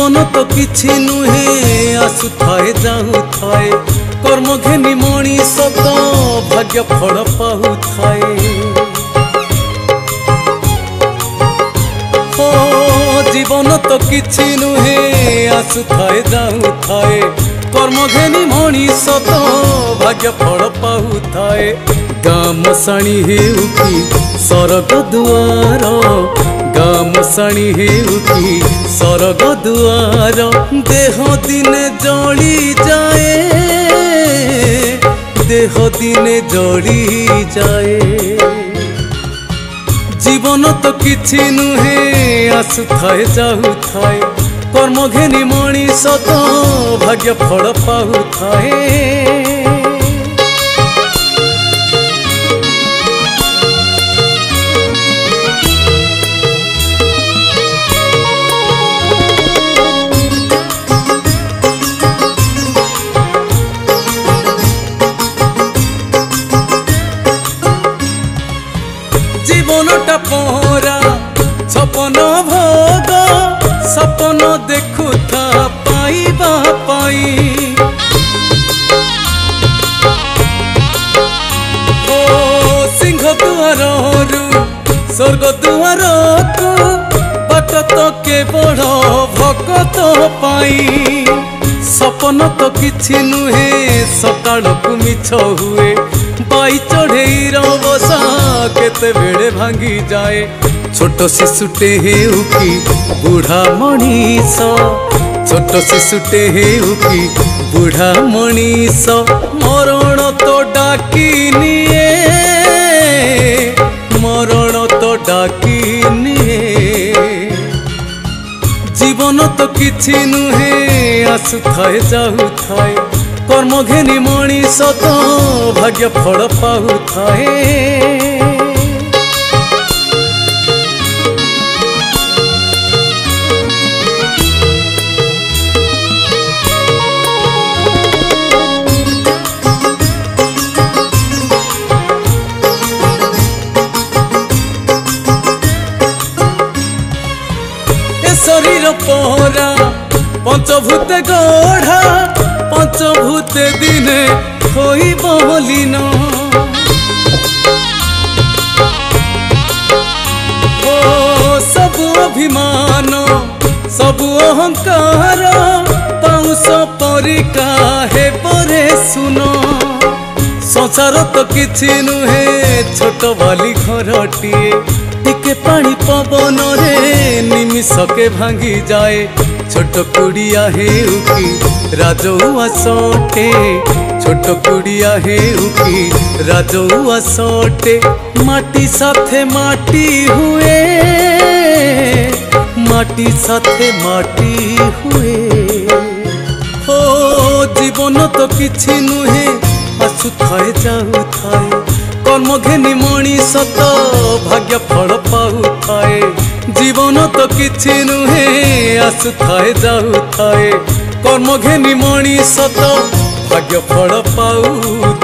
जीवन तो किछि नुहे आसुथाए जाऊथाए कर्म घेनी मनीष तो भाग्य फल पाउथाए। जीवन तो किछि नुहे आसुथाए जाऊथाए कर्म घेनी मनीष तो भाग्य फल पाउथाए। गाम साणी हेउ कि सरग दुआर गाम साणी हेउ कि सरग दुआर देह दिने जली जाए देह दिने जली जाए। जीवन तो किछि नुहे आसुथाए जाऊथाए कर्म घेनी मनीष तो भाग्य फल पाउथाए। जीवनटा पहरा सपन भोग सपन देखुथा पाइबा पाई। ओ सिंह दुआर स्वर्ग दुआर को बाट तो केवल भगत पाई। सपन तो किछि नुहे सकाळ को मिछ हुए बाई चढ़ेईर बसा केते बेड़े भांगी जाए। छोट शिशुटे हेउ कि बुढ़ा मनीष छोट शिशुटे हेउ कि बुढ़ा मनीष मरण तो डाकी निए मरण तो डाकी निए। जीवन तो किछि नुहे आसुथाए जाऊथाए कर्म घेनी मनीष तो भाग्य फल पाउथाए। शरीर पहरा पंचभूत गढ़ा पंचभूत दिने होई बहलीन। ओ सब अभिमान सब अहंकार पाउस परिका हे परे सुन। संसार तो किछि नुहे छोट बाली घरटिए टिके पानी पवन रे निमिषके भांगी जाए। छोट कुड़िया हेउ कि राजौआ सटे छोट कुड़िया हेउ कि राजौआ सटे माटी साथे माटी हुए माटी साथे माटी हुए। हो जीवन तो किछि नुहे आसुथाए जाऊथाए कर्म घेनी मनीष तो भाग्य फल पाउथाए। जीवन तो किछि नुहे आसुथाए जाऊथाए कर्म घेनी मनीष तो भाग्य फल पाउ।